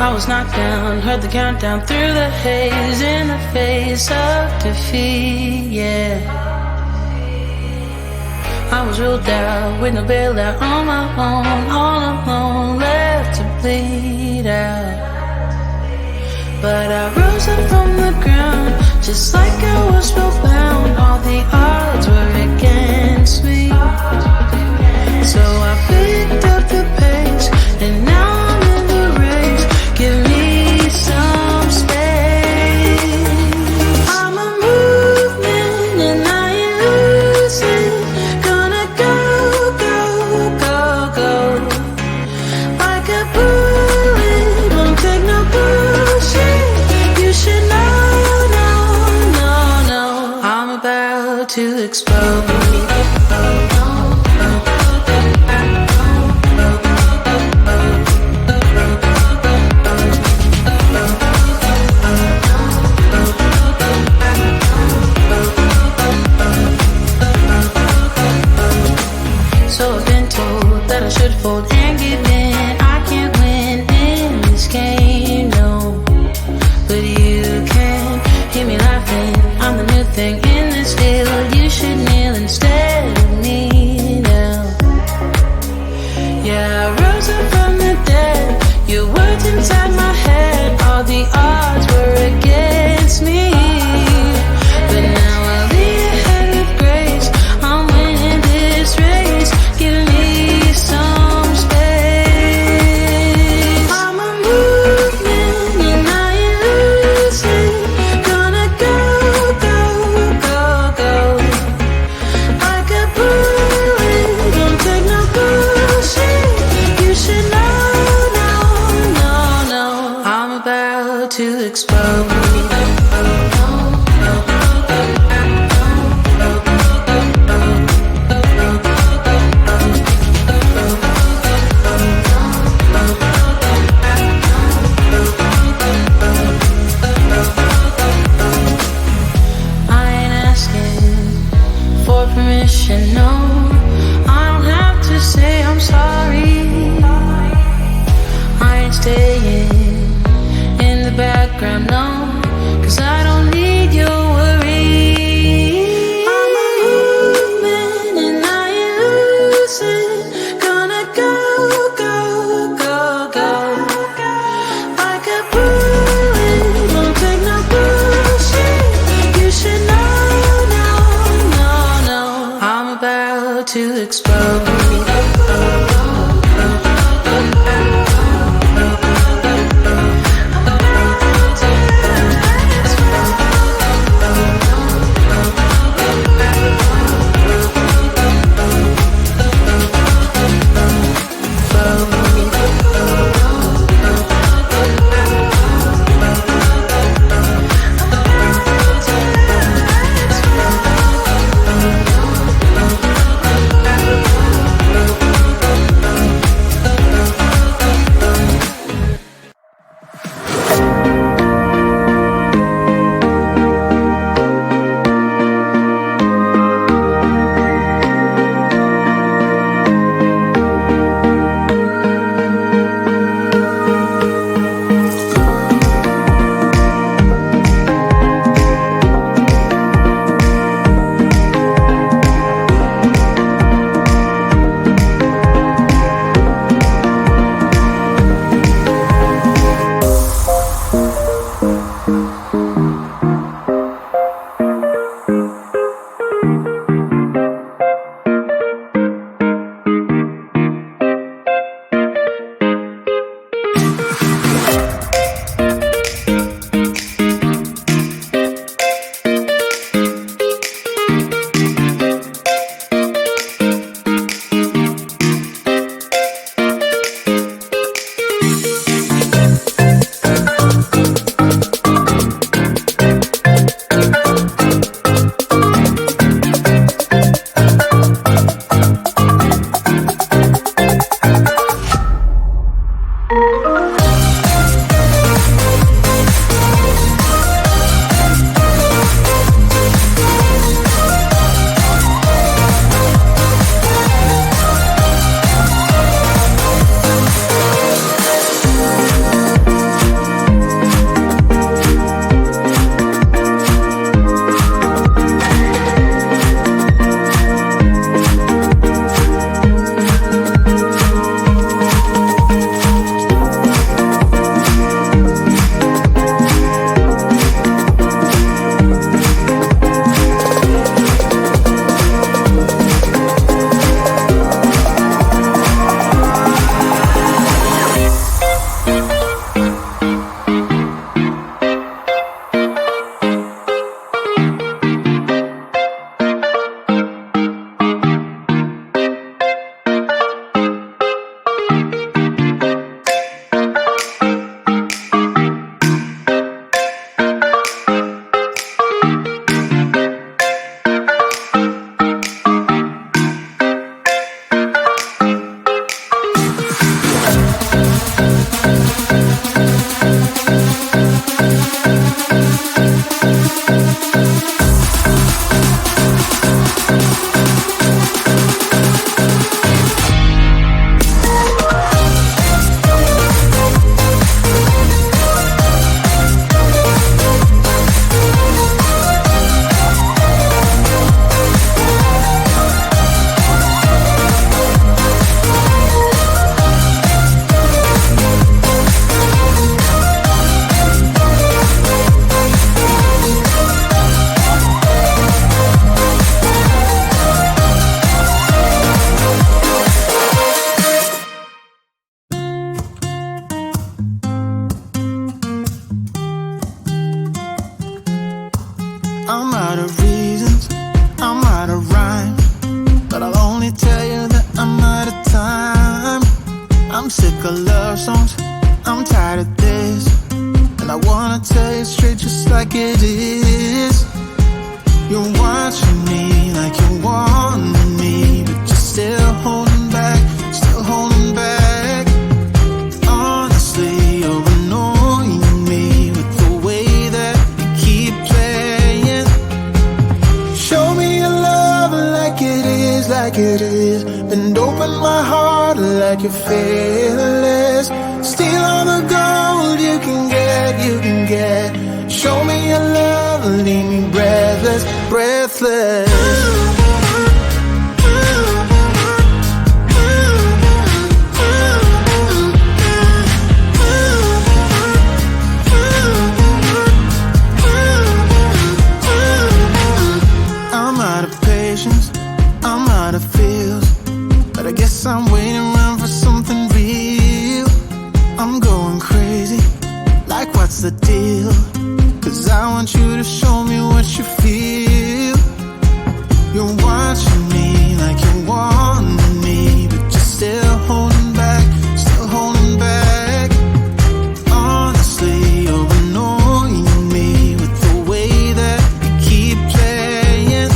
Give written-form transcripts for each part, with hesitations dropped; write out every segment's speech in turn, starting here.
I was knocked down, heard the countdown through the haze, in the face of defeat, yeah. I was ruled out with no bailout, on my own, all alone, left to bleed out. But I rose up from the ground, just like I was spellbound. All the odds were against me, so I picked up the pace, and now I'm in the race. Give me some space. I'm a movement and I ain't losing. Gonna go, go, go, go. Like a bullet, won't take no bullshit. You should know, no, no, no. I'm about to explode. So I've been told that I should fold and give in. I can't win in this game, no. But you can hear me laughing. I'm the new thing in this field. You should kneel instead of me now. Yeah, I rose up from the dead. Your words inside my head. All the odds were against me, but now I'll be ahead with grace. I'm winning this race. Give me some space. I'm a movement and I ain't losing. Gonna go, go, go, go. Like a bullet, don't take no bullshit. You should know, no, no, no. I'm about to explode. Permission, no, I don't have to say I'm sorry. I ain't staying in the background, no, 'cause I don't need your worry. I'm a movement and I ain't losing. Gonna go, go, go, go. Like a bullet, won't take no bullshit. You should know. I'm about to explode. I'm out of reasons, I'm out of rhyme, but I'll only tell you that I'm out of time. I'm sick of love songs, I'm tired of this, and I wanna tell you straight just like it is. You're watching me like you want me, but you're still holding back, still holding back. Honestly, you're annoying me with the way that you keep playing. Show me your love like it is, like it is. Bend open my heart like you're fearless. Steal all the gold you can get, you can get. Show me your love, leave me breathless, breathless. I'm out of patience, I'm out of feels, but I guess I'm waiting around for something real. I'm going crazy, like what's the deal? 'Cause I want you to show me what you feel. You're watching me like you want me, but you're still holding back, still holding back. Honestly, you're annoying me with the way that you keep playing.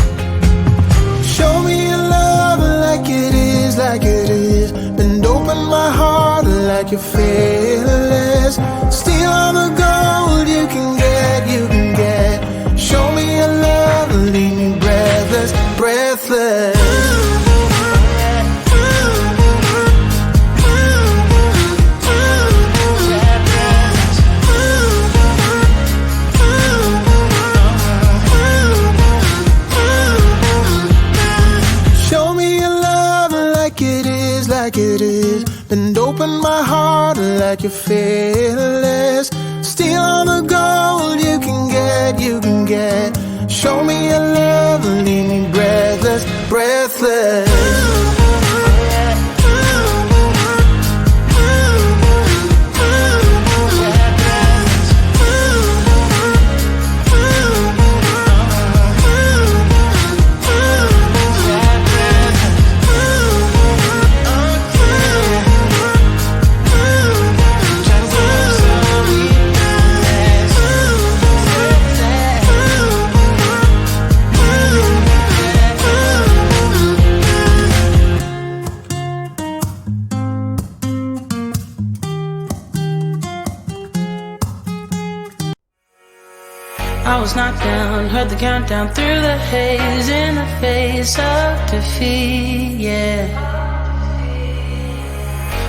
Show me your love like it is, like it is. Bend open my heart like you're fearless. Steal all the gold you can get, you can get. Show me your love, leave me breathless, breathless. Show me your love like it is, like it is. Bend open my heart like you're fearless. Steal all the gold you can get, you can get. Show me your love, leave me breathless, breathless. I was knocked down, heard the countdown through the haze, in the face of defeat, yeah.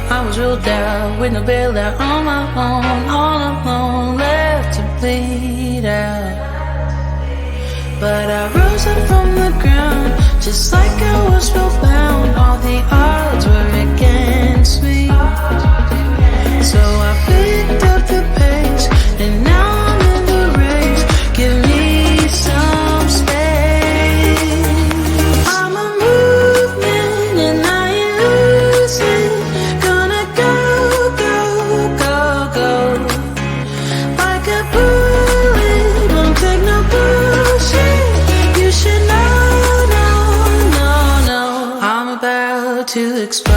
I was ruled out with no bailout, on my own, all alone, left to bleed out. But I rose up from the ground, just like I was spellbound. All the odds were against me, so I picked up the pace, and now I'm in the race. Give me some space. I'm a movement and I ain't losing. Gonna go, go, go, go. Like a bullet, don't take no bullshit. You should know, no, no, no. I'm about to explode.